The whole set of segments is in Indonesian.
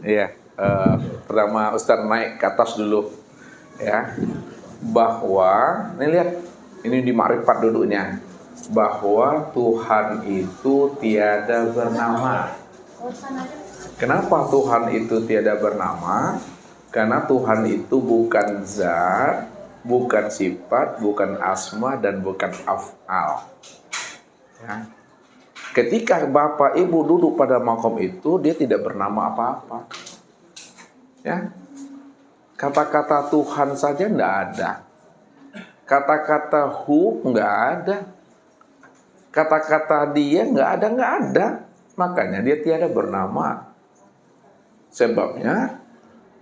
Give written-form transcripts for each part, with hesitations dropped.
Iya, pertama Ustadz naik ke atas dulu, ya. Bahwa, ini lihat, ini di makrifat duduknya. Bahwa Tuhan itu tiada bernama. Kenapa Tuhan itu tiada bernama? Karena Tuhan itu bukan zat, bukan sifat, bukan asma, dan bukan af'al. Ya. Ketika Bapak Ibu duduk pada makom itu, dia tidak bernama apa-apa. Ya, kata-kata Tuhan saja tidak ada, kata-kata hu nggak ada, kata-kata dia nggak ada. Makanya dia tiada bernama. Sebabnya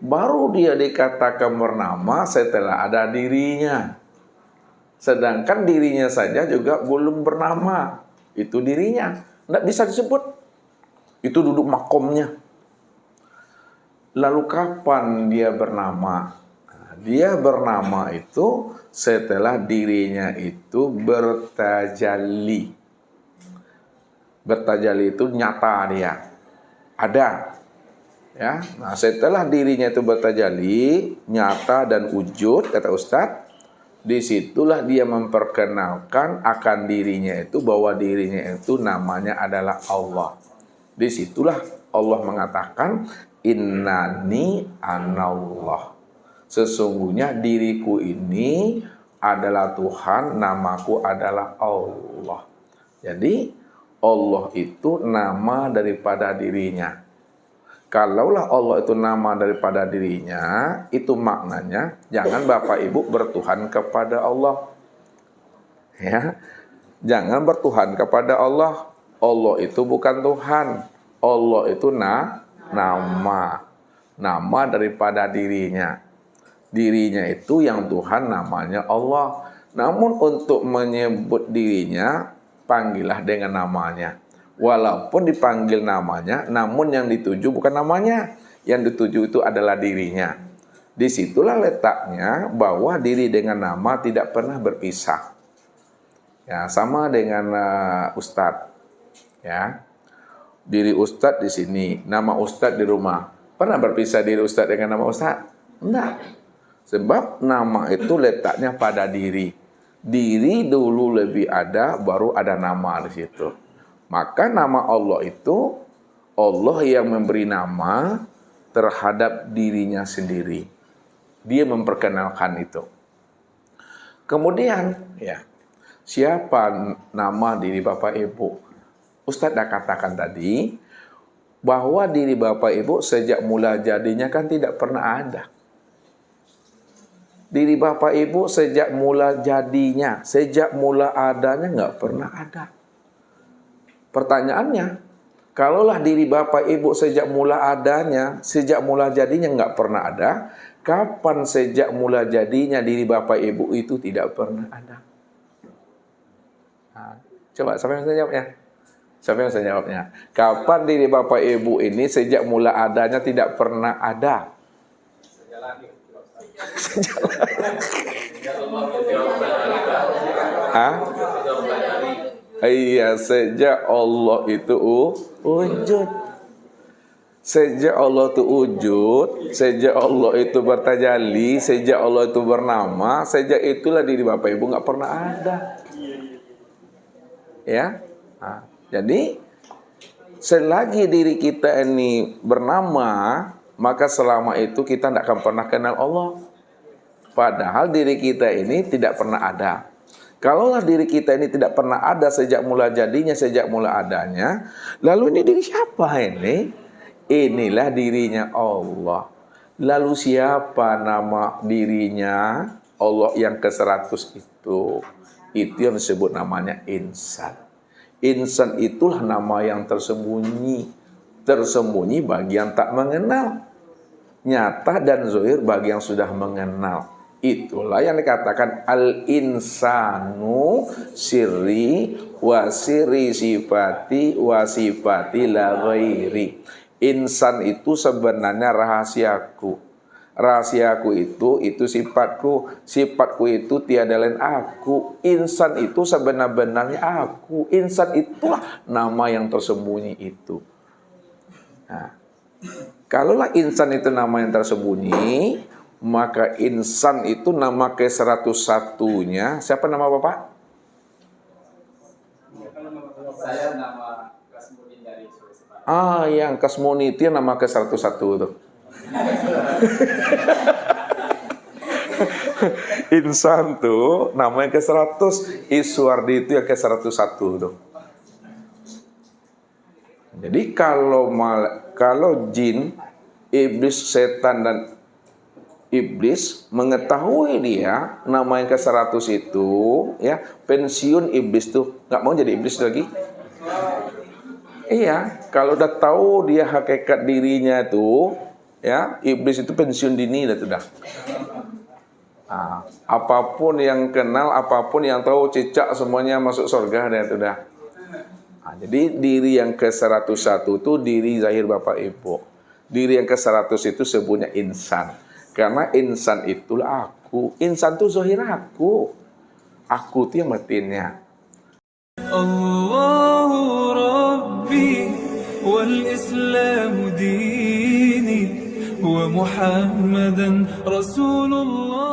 baru dia dikatakan bernama setelah ada dirinya. Sedangkan dirinya saja juga belum bernama. Itu dirinya, tidak bisa disebut. Itu duduk makomnya. Lalu kapan dia bernama? Dia bernama itu setelah dirinya itu bertajalli. Bertajalli itu nyata dia. Ada. Ya. Nah, setelah dirinya itu bertajalli, nyata dan wujud, kata Ustadz, disitulah dia memperkenalkan akan dirinya itu, bahwa dirinya itu namanya adalah Allah. Disitulah Allah mengatakan, innani anallah. Sesungguhnya diriku ini adalah Tuhan, namaku adalah Allah. Jadi Allah itu nama daripada dirinya. Kalaulah Allah itu nama daripada dirinya, itu maknanya jangan Bapak Ibu bertuhan kepada Allah. Ya. Jangan bertuhan kepada Allah. Allah itu bukan Tuhan. Allah itu nama. Nama daripada dirinya. Dirinya itu yang Tuhan namanya Allah. Namun untuk menyebut dirinya, panggillah dengan namanya. Walaupun dipanggil namanya, namun yang dituju bukan namanya. Yang dituju itu adalah dirinya. Disitulah letaknya bahwa diri dengan nama tidak pernah berpisah. Ya, sama dengan Ustadz. Ya, diri Ustadz di sini, nama Ustadz di rumah. Pernah berpisah diri Ustadz dengan nama Ustadz? Enggak. Sebab nama itu letaknya pada diri. Diri dulu lebih ada, baru ada nama di situ. Maka nama Allah itu, Allah yang memberi nama terhadap dirinya sendiri. Dia memperkenalkan itu. Kemudian, ya, siapa nama diri Bapak Ibu? Ustadz dah katakan tadi, bahwa diri Bapak Ibu sejak mula jadinya kan tidak pernah ada. Diri Bapak Ibu sejak mula jadinya, sejak mula adanya nggak pernah ada. Pertanyaannya, kalaulah diri Bapak Ibu sejak mula adanya, sejak mula jadinya nggak pernah ada, kapan sejak mula jadinya diri Bapak Ibu itu tidak pernah ada? Nah, coba siapa yang bisa jawabnya? Siapa yang bisa jawabnya? Kapan diri Bapak Ibu ini sejak mula adanya tidak pernah ada? Sejak Hah? Iya, sejak Allah itu wujud. Sejak Allah itu wujud, sejak Allah itu bertajalli, sejak Allah itu bernama, sejak itulah diri Bapak Ibu nggak pernah ada. Ya, nah, jadi selagi diri kita ini bernama, maka selama itu kita tidak akan pernah kenal Allah. Padahal diri kita ini tidak pernah ada. Kalaulah diri kita ini tidak pernah ada sejak mula jadinya, sejak mula adanya, lalu ini diri siapa ini? Inilah dirinya Allah. Lalu siapa nama dirinya Allah yang ke-100 itu? Itu yang disebut namanya insan. Insan itulah nama yang tersembunyi. Tersembunyi bagi yang tak mengenal. Nyata dan zahir bagi yang sudah mengenal. Itulah yang dikatakan al-insanu sirri wa sirri sifati wa sifati la ghairi. Insan itu sebenarnya rahasiaku. Rahasiaku itu sifatku. Sifatku itu tiada lain aku. Insan itu sebenar-benarnya aku. Insan itulah nama yang tersembunyi itu. Nah, Kalaulah insan itu nama yang tersembunyi, maka insan itu nama ke-101-nya. Siapa nama Bapak? Saya nama Kasmudin dari Sulawesi Barat. Yang Kasmoni itu nama ke-101 tuh. Insan tuh namanya ke-100, Iswardi itu yang ke-101 tuh. Jadi kalau jin, iblis, setan dan iblis mengetahui dia nama yang ke-100 itu, ya, pensiun iblis tuh nggak mau jadi iblis lagi. Iya, kalau udah tahu dia hakikat dirinya tuh, ya, iblis itu pensiun dini dah. Nah, apapun yang kenal, apapun yang tahu, cicak semuanya masuk surga dan itu dah. Nah, jadi diri yang ke-101 itu diri zahir Bapak Ibu. Diri yang ke-100 itu sebutnya insan. Karena insan itulah aku. Insan itu zahir aku. Aku itu yang batinnya. Allahu Rabbi wal Islam dini wa Muhammadan Rasulullah.